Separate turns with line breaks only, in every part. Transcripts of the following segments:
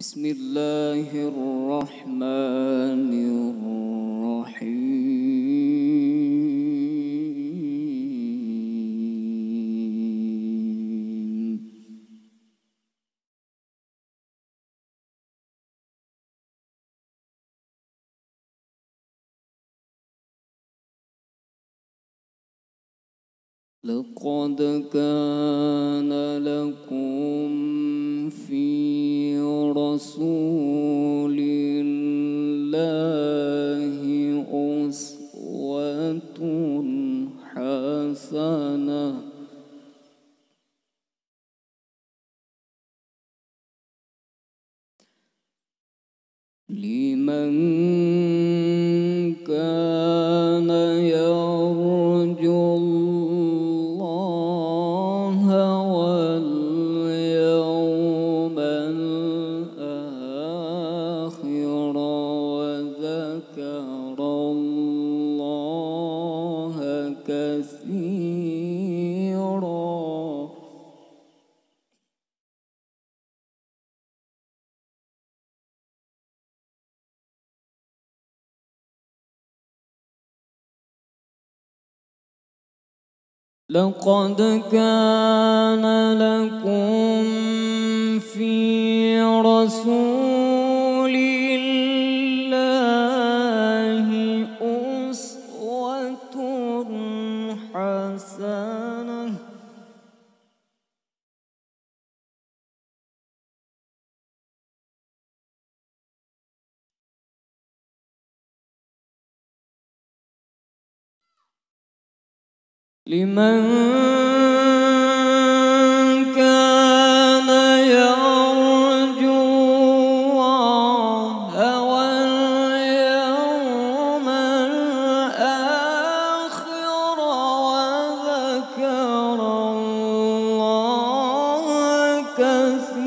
بسم الله الرحمن الرحيم. لقد كان لكم في رسول الله أسوة حسنة لمن كان يرجو الله واليوم الآخر وذكر الله كثيرا. لقد كان لكم في رسول الله أسوة حسنة لمن كان يرجو الله واليوم الآخر وذكر الله كثيرا.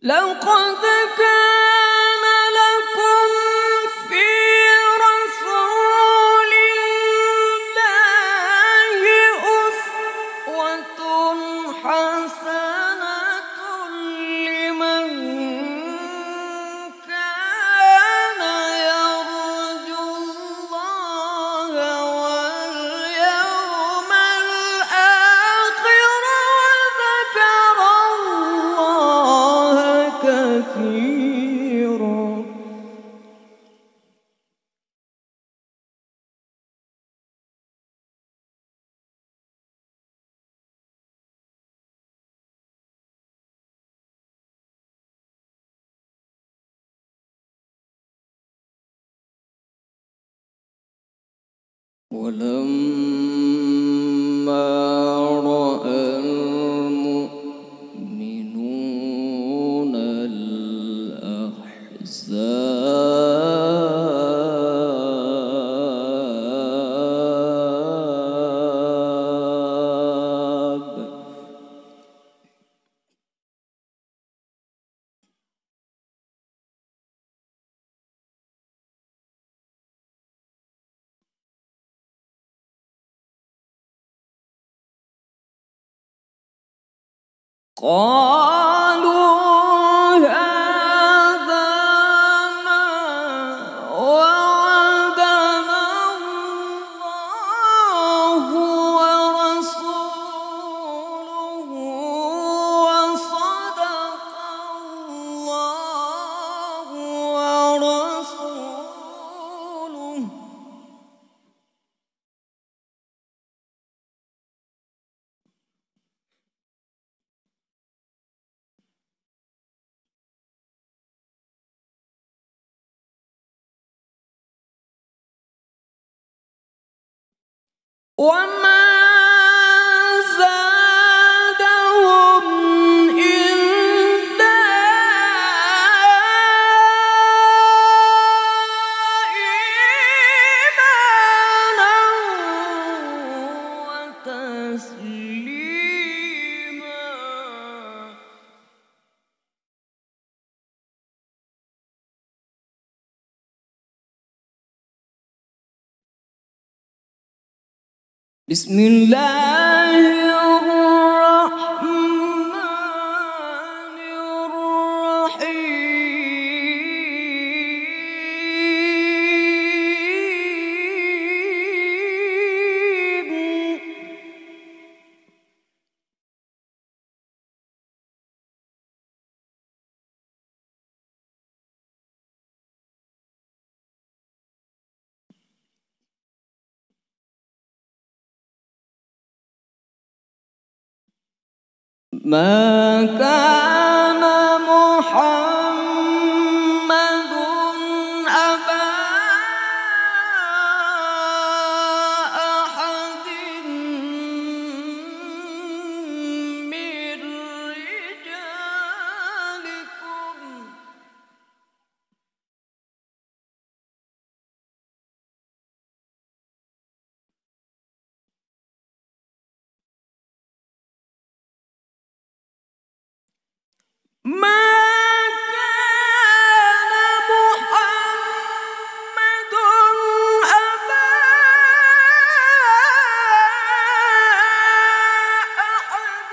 لقد كان لكم في رسول الله أسوة حسنة لمن كان يرجو الله واليوم الآخر وذكر الله كثيرا. ولما رأى المؤمنون الأحزاب قالوا هذا ما وعدنا الله ورسوله وصدق الله ورسوله. وما زادهم إلا إيمانا وتسليما. بسم الله الرحمن الرحيم. ما كان محمد أبا أحد من رجالكم ما كان محمد أبا أحد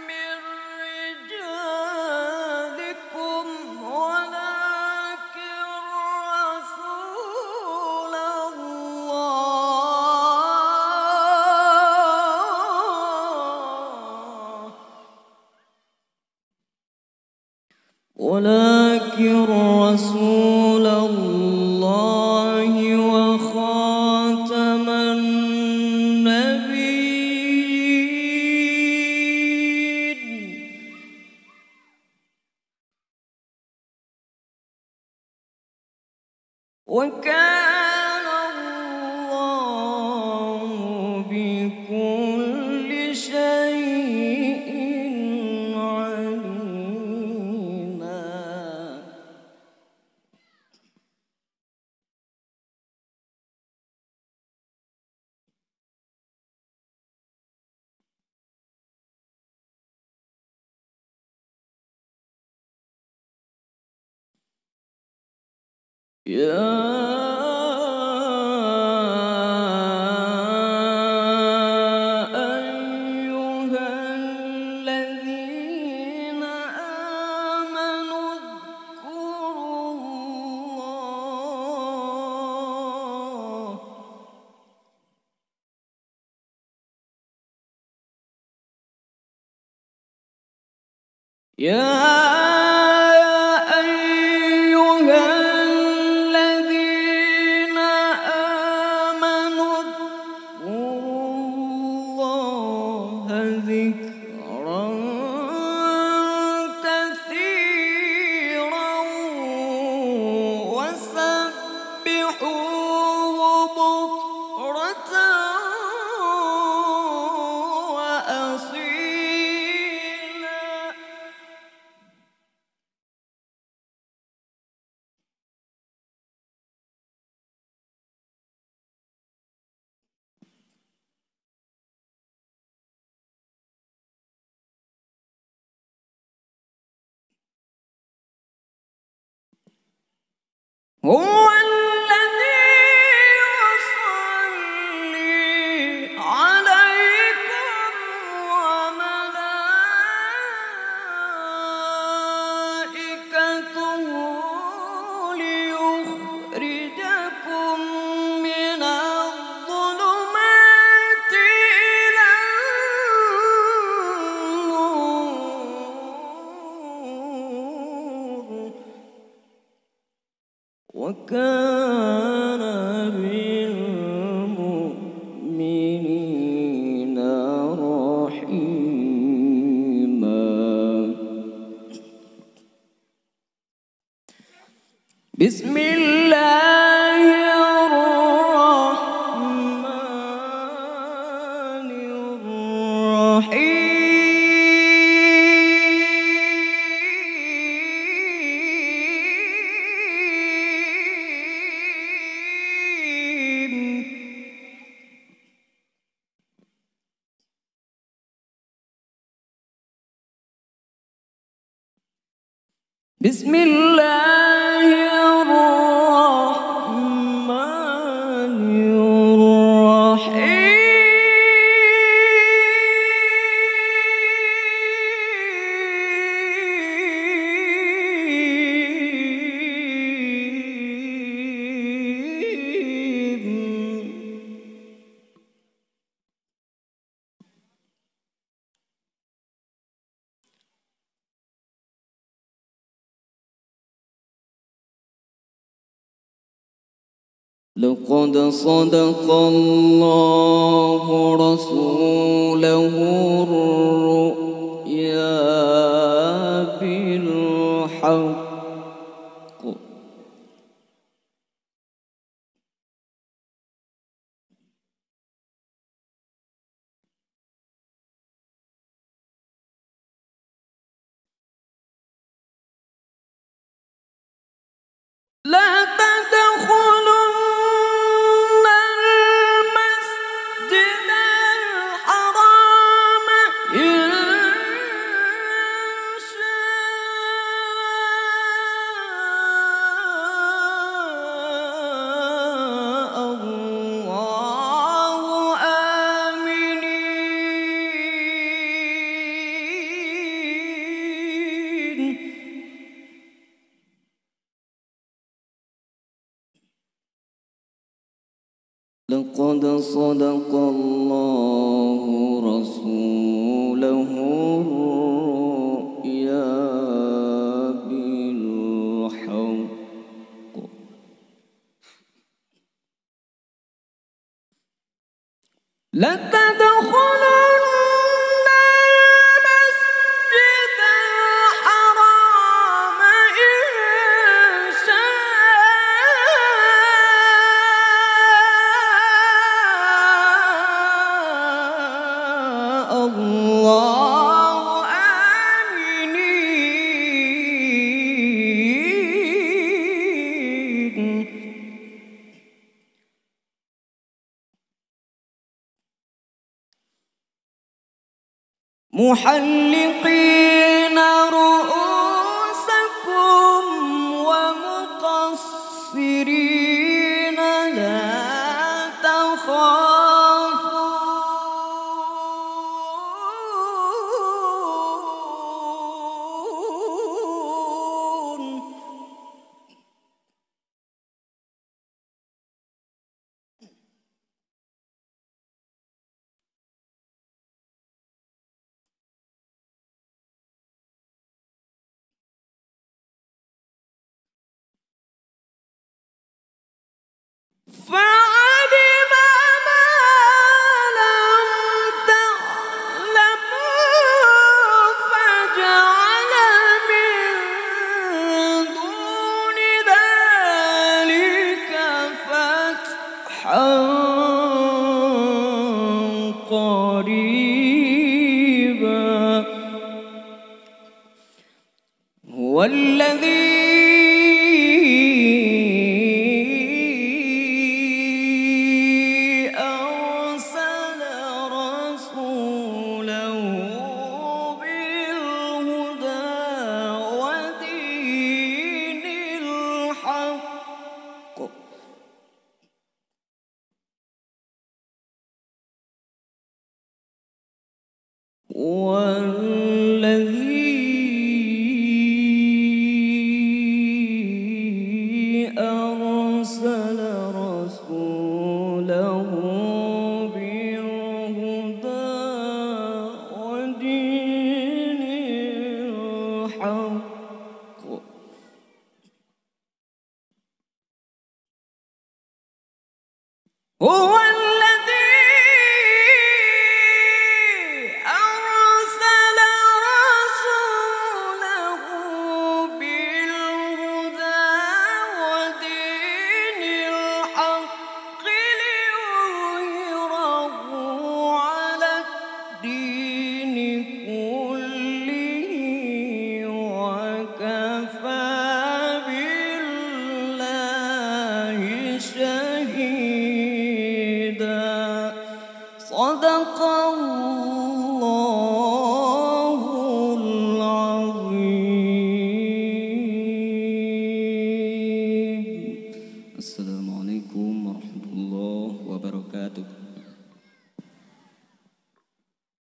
من رجالكم ولكن رسول الله وخاتم النبيين. وكان الله بكل شيء عليما. يا أيها الذين آمنوا اذكروا الله ذكرا كثيرا وسبحوه بكرة وأصيلا. هو الذي يصلي عليكم وملائكته ليخرجكم من الظلمات إلى النور وكان بالمؤمنين رحيما. بسم الله الرحمن الرحيم. بسم الله الرحمن الرحيم. لقد صدق الله رسوله الرؤيا بالحق لا تدخلن المسجد الحرام إن شاء الله آمنين. لقد صدق الله رسوله الرؤيا بالحق لتدخلن المسجد الحرام إن شاء الله آمنين. محلقين رؤوسكم ومقصرين لا تخافون. فعلم ما لم تعلموا فجعل من دون ذلك فتحا قريبا. هو الذي أرسل رسوله بالهدى ودين الحق والذي أرسل رسوله بالهدى ودين الحق هو الذي أرسل رسوله بالهدى ودين الحق ليظهره على الدين كله وكفى بالله شهيدا. صدق الله.